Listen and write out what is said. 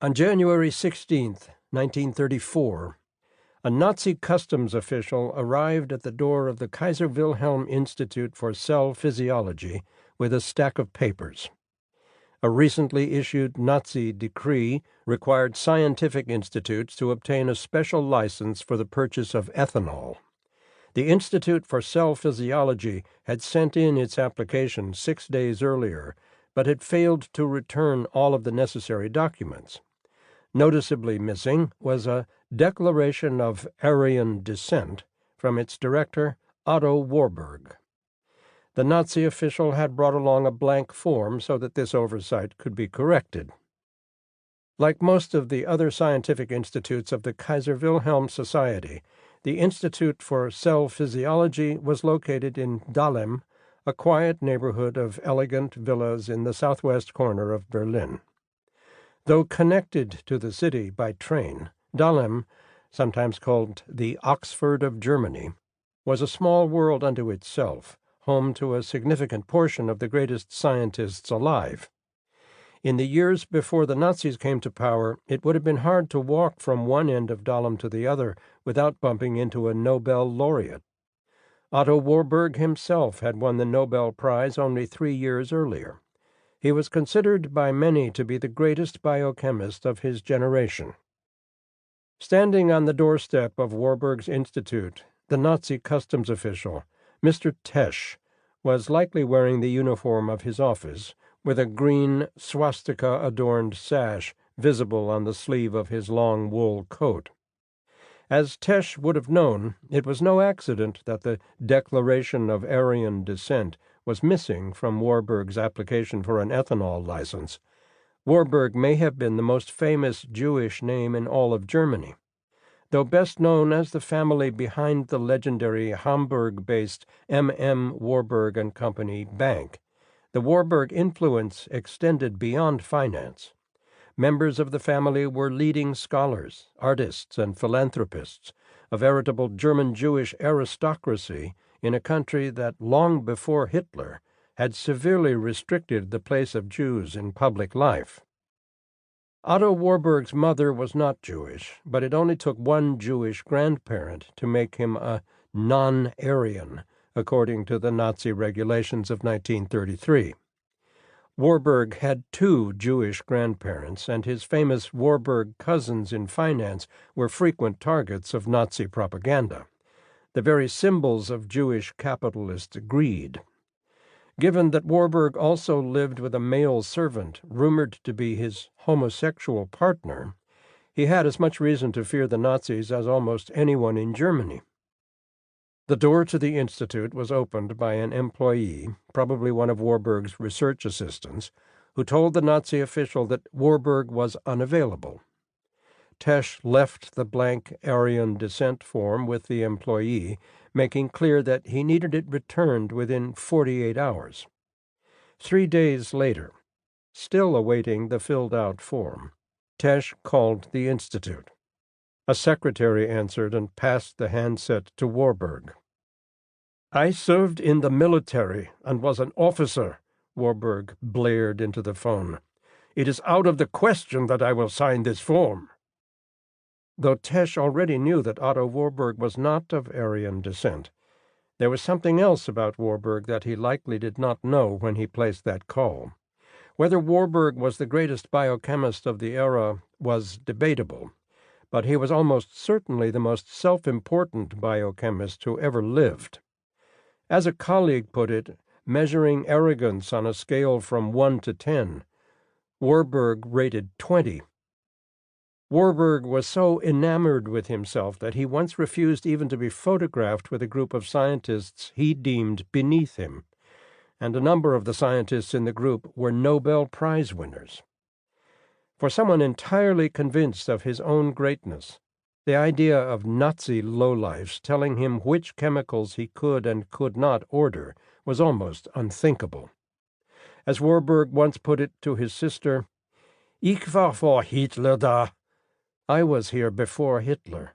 On January 16th, 1934, a Nazi customs official arrived at the door of the Kaiser Wilhelm Institute for Cell Physiology with a stack of papers. A recently issued Nazi decree required scientific institutes to obtain a special license for the purchase of ethanol. The Institute for Cell Physiology had sent in its application 6 days earlier, but had failed to return all of the necessary documents. Noticeably missing was a declaration of Aryan descent from its director, Otto Warburg. The Nazi official had brought along a blank form so that this oversight could be corrected. Like most of the other scientific institutes of the Kaiser Wilhelm Society, the Institute for Cell Physiology was located in Dahlem, a quiet neighborhood of elegant villas in the southwest corner of Berlin. Though connected to the city by train, Dahlem, sometimes called the Oxford of Germany, was a small world unto itself, home to a significant portion of the greatest scientists alive. In the years before the Nazis came to power, it would have been hard to walk from one end of Dahlem to the other without bumping into a Nobel laureate. Otto Warburg himself had won the Nobel Prize only 3 years earlier. He was considered by many to be the greatest biochemist of his generation. Standing on the doorstep of Warburg's Institute, the Nazi customs official, Mr. Tesch, was likely wearing the uniform of his office, with a green swastika-adorned sash visible on the sleeve of his long wool coat. As Tesch would have known, it was no accident that the Declaration of Aryan Descent was missing from Warburg's application for an ethanol license. Warburg may have been the most famous Jewish name in all of Germany. Though best known as the family behind the legendary Hamburg-based M.M. Warburg and Company Bank, the Warburg influence extended beyond finance. Members of the family were leading scholars, artists, and philanthropists, a veritable German-Jewish aristocracy in a country that, long before Hitler, had severely restricted the place of Jews in public life. Otto Warburg's mother was not Jewish, but it only took one Jewish grandparent to make him a non-Aryan, according to the Nazi regulations of 1933. Warburg had 2 Jewish grandparents, and his famous Warburg cousins in finance were frequent targets of Nazi propaganda, the very symbols of Jewish capitalist greed. Given that Warburg also lived with a male servant rumored to be his homosexual partner, he had as much reason to fear the Nazis as almost anyone in Germany. The door to the institute was opened by an employee, probably one of Warburg's research assistants, who told the Nazi official that Warburg was unavailable. Tesch left the blank Aryan descent form with the employee, making clear that he needed it returned within 48 hours. 3 days later, still awaiting the filled-out form, Tesch called the institute. A secretary answered and passed the handset to Warburg. "I served in the military and was an officer," Warburg blared into the phone. "It is out of the question that I will sign this form." Though Tesch already knew that Otto Warburg was not of Aryan descent, there was something else about Warburg that he likely did not know when he placed that call. Whether Warburg was the greatest biochemist of the era was debatable, but he was almost certainly the most self-important biochemist who ever lived. As a colleague put it, measuring arrogance on a scale from 1 to 10, Warburg rated 20. Warburg was so enamored with himself that he once refused even to be photographed with a group of scientists he deemed beneath him, and a number of the scientists in the group were Nobel Prize winners. For someone entirely convinced of his own greatness, the idea of Nazi lowlifes telling him which chemicals he could and could not order was almost unthinkable. As Warburg once put it to his sister, "Ich war vor Hitler da." I was here before Hitler.